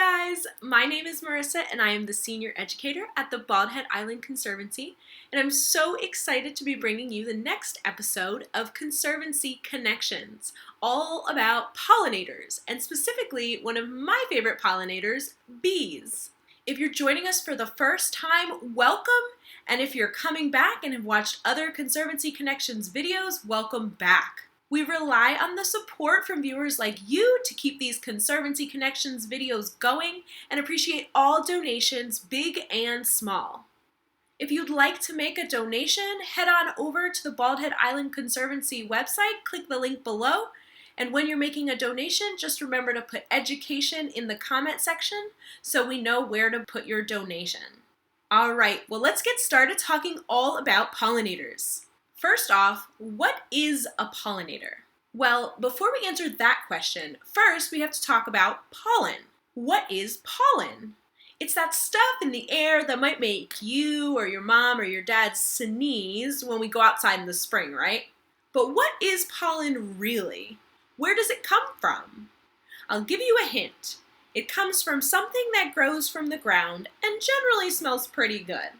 guys, my name is Marissa and I am the Senior Educator at the Bald Head Island Conservancy, and I'm so excited to be bringing you the next episode of Conservancy Connections, all about pollinators, and specifically one of my favorite pollinators, bees. If you're joining us for the first time, welcome, and if you're coming back and have watched other Conservancy Connections videos, welcome back. We rely on the support from viewers like you to keep these Conservancy Connections videos going and appreciate all donations, big and small. If you'd like to make a donation, head on over to the Bald Head Island Conservancy website, click the link below, and when you're making a donation, just remember to put education in the comment section so we know where to put your donation. Alright, well let's get started talking all about pollinators. First off, what is a pollinator? Well, before we answer that question, first we have to talk about pollen. What is pollen? It's that stuff in the air that might make you or your mom or your dad sneeze when we go outside in the spring, right? But what is pollen really? Where does it come from? I'll give you a hint. It comes from something that grows from the ground and generally smells pretty good.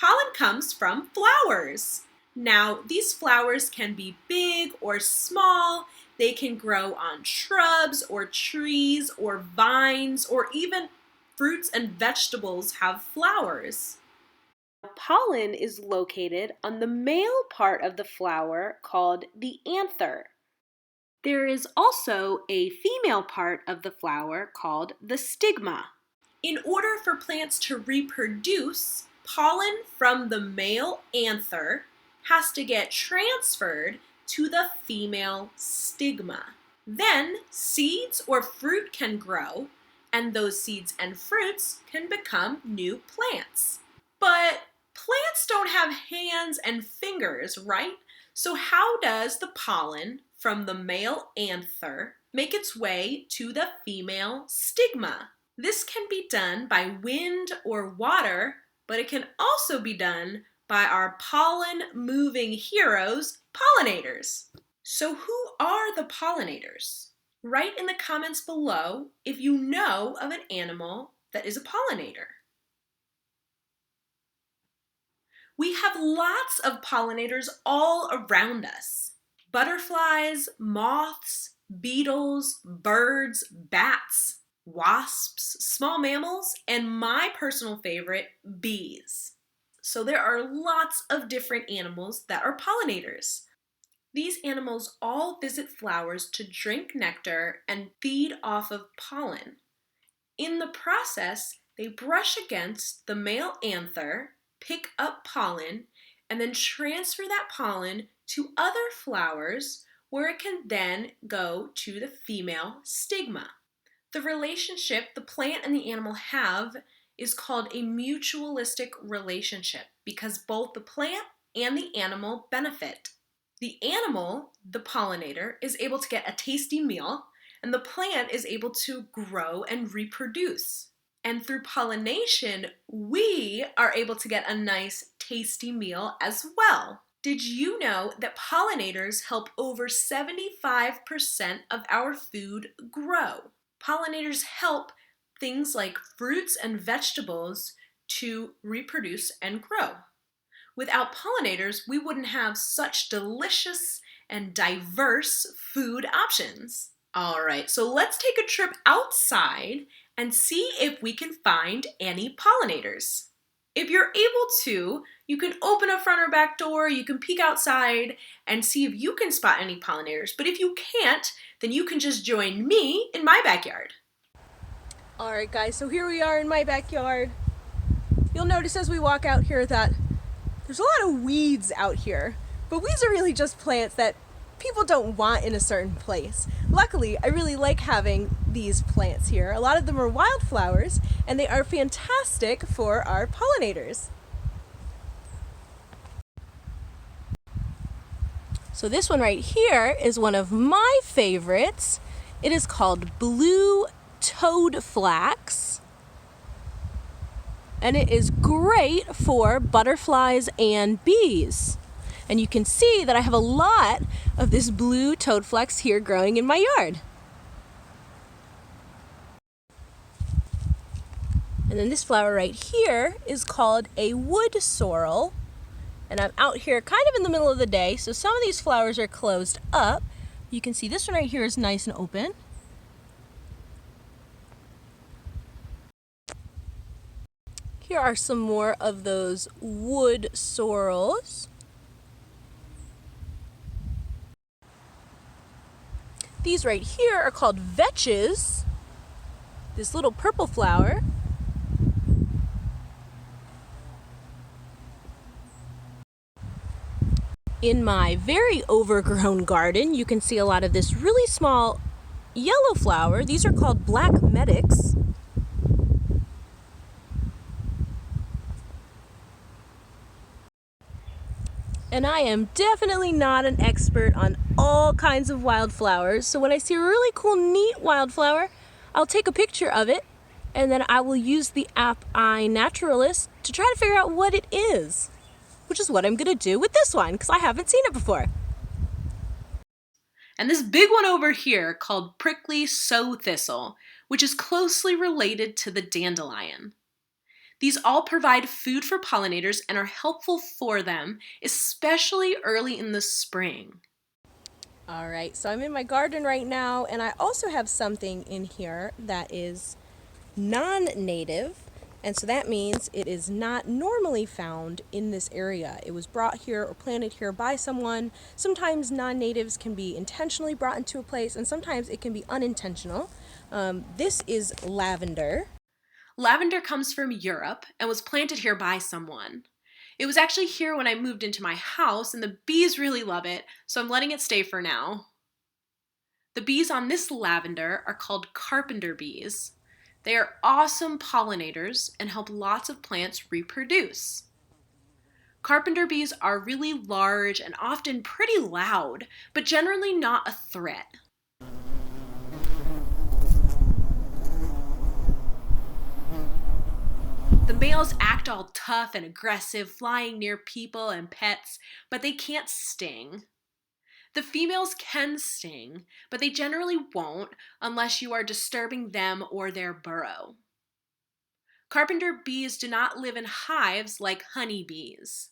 Pollen comes from flowers. Now, these flowers can be big or small. They can grow on shrubs or trees or vines, or even fruits and vegetables have flowers. Pollen is located on the male part of the flower called the anther. There is also a female part of the flower called the stigma. In order for plants to reproduce, pollen from the male anther has to get transferred to the female stigma. Then seeds or fruit can grow, and those seeds and fruits can become new plants. But plants don't have hands and fingers, right? So how does the pollen from the male anther make its way to the female stigma? This can be done by wind or water, but it can also be done by our pollen-moving heroes, pollinators. So who are the pollinators? Write in the comments below if you know of an animal that is a pollinator. We have lots of pollinators all around us. Butterflies, moths, beetles, birds, bats, wasps, small mammals, and my personal favorite, bees. So there are lots of different animals that are pollinators. These animals all visit flowers to drink nectar and feed off of pollen. In the process, they brush against the male anther, pick up pollen, and then transfer that pollen to other flowers where it can then go to the female stigma. The relationship the plant and the animal have is called a mutualistic relationship because both the plant and the animal benefit. The animal, the pollinator, is able to get a tasty meal, and the plant is able to grow and reproduce. And through pollination, we are able to get a nice, tasty meal as well. Did you know that pollinators help over 75% of our food grow? Pollinators help things like fruits and vegetables to reproduce and grow. Without pollinators, we wouldn't have such delicious and diverse food options. All right, so let's take a trip outside and see if we can find any pollinators. If you're able to, you can open a front or back door, you can peek outside and see if you can spot any pollinators. But if you can't, then you can just join me in my backyard. All right, guys, so here we are in my backyard. You'll notice as we walk out here that there's a lot of weeds out here, but weeds are really just plants that people don't want in a certain place. Luckily, I really like having these plants here. A lot of them are wildflowers, and they are fantastic for our pollinators. So this one right here is one of my favorites. It is called blue TOADFLAX, and it is great for butterflies and bees. And you can see that I have a lot of this blue TOADFLAX here growing in my yard. And then this flower right here is called a woodsorrel. And I'm out here kind of in the middle of the day, so some of these flowers are closed up. You can see this one right here is nice and open. Here are some more of those woodsorrels. These right here are called VETCHES. This little purple flower. In my very overgrown garden, you can see a lot of this really small yellow flower. These are called black medics. And I am definitely not an expert on all kinds of wildflowers, so when I see a really cool, neat wildflower, I'll take a picture of it, and then I will use the app iNaturalist to try to figure out what it is, which is what I'm going to do with this one, because I haven't seen it before. And this big one over here called prickly sow thistle, which is closely related to the dandelion. These all provide food for pollinators and are helpful for them, especially early in the spring. All right, so I'm in my garden right now, and I also have something in here that is non-native, and so that means it is not normally found in this area. It was brought here or planted here by someone. Sometimes non-natives can be intentionally brought into a place, and sometimes it can be unintentional. This is lavender. Lavender comes from Europe and was planted here by someone. It was actually here when I moved into my house, and the bees really love it, so I'm letting it stay for now. The bees on this lavender are called carpenter bees. They are awesome pollinators and help lots of plants reproduce. Carpenter bees are really large and often pretty loud, but generally not a threat. The males act all tough and aggressive, flying near people and pets, but they can't sting. The females can sting, but they generally won't unless you are disturbing them or their burrow. Carpenter bees do not live in hives like honeybees.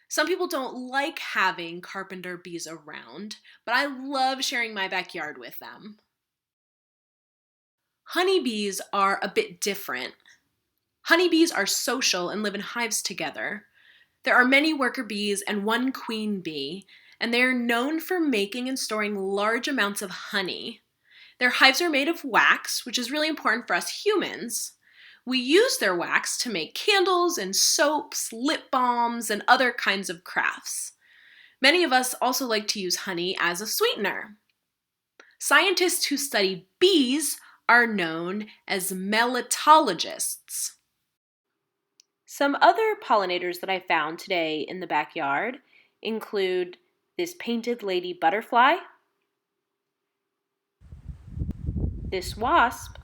Some people don't like having carpenter bees around, but I love sharing my backyard with them. Honeybees are a bit different. Honeybees are social and live in hives together. There are many worker bees and one queen bee, and they are known for making and storing large amounts of honey. Their hives are made of wax, which is really important for us humans. We use their wax to make candles and soaps, lip balms, and other kinds of crafts. Many of us also like to use honey as a sweetener. Scientists who study bees are known as melittologists. Some other pollinators that I found today in the backyard include this painted lady butterfly, this wasp,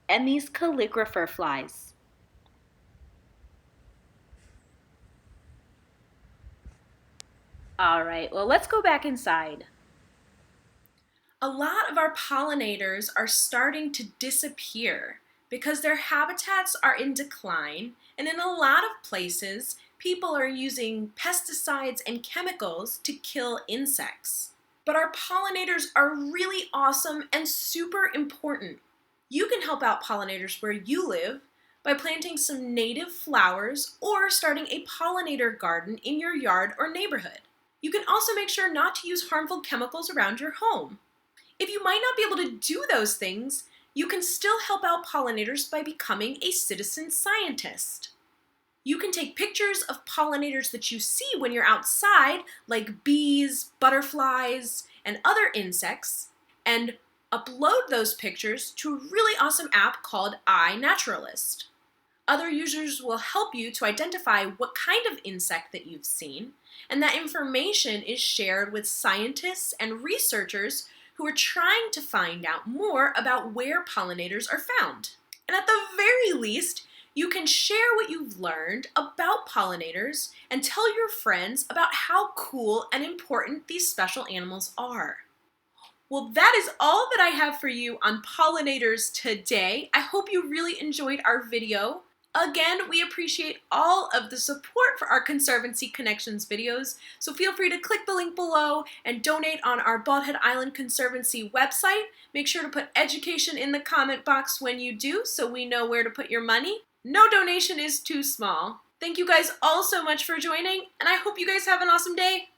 and these calligrapher flies. All right, well, let's go back inside. A lot of our pollinators are starting to disappear because their habitats are in decline, and in a lot of places, people are using pesticides and chemicals to kill insects. But our pollinators are really awesome and super important. You can help out pollinators where you live by planting some native flowers or starting a pollinator garden in your yard or neighborhood. You can also make sure not to use harmful chemicals around your home. If you might not be able to do those things, you can still help out pollinators by becoming a citizen scientist. You can take pictures of pollinators that you see when you're outside, like bees, butterflies, and other insects, and upload those pictures to a really awesome app called iNaturalist. Other users will help you to identify what kind of insect that you've seen, and that information is shared with scientists and researchers who are trying to find out more about where pollinators are found. And at the very least, you can share what you've learned about pollinators and tell your friends about how cool and important these special animals are. Well, that is all that I have for you on pollinators today. I hope you really enjoyed our video. Again, we appreciate all of the support for our Conservancy Connections videos, so feel free to click the link below and donate on our Bald Head Island Conservancy website. Make sure to put education in the comment box when you do so we know where to put your money. No donation is too small. Thank you guys all so much for joining, and I hope you guys have an awesome day.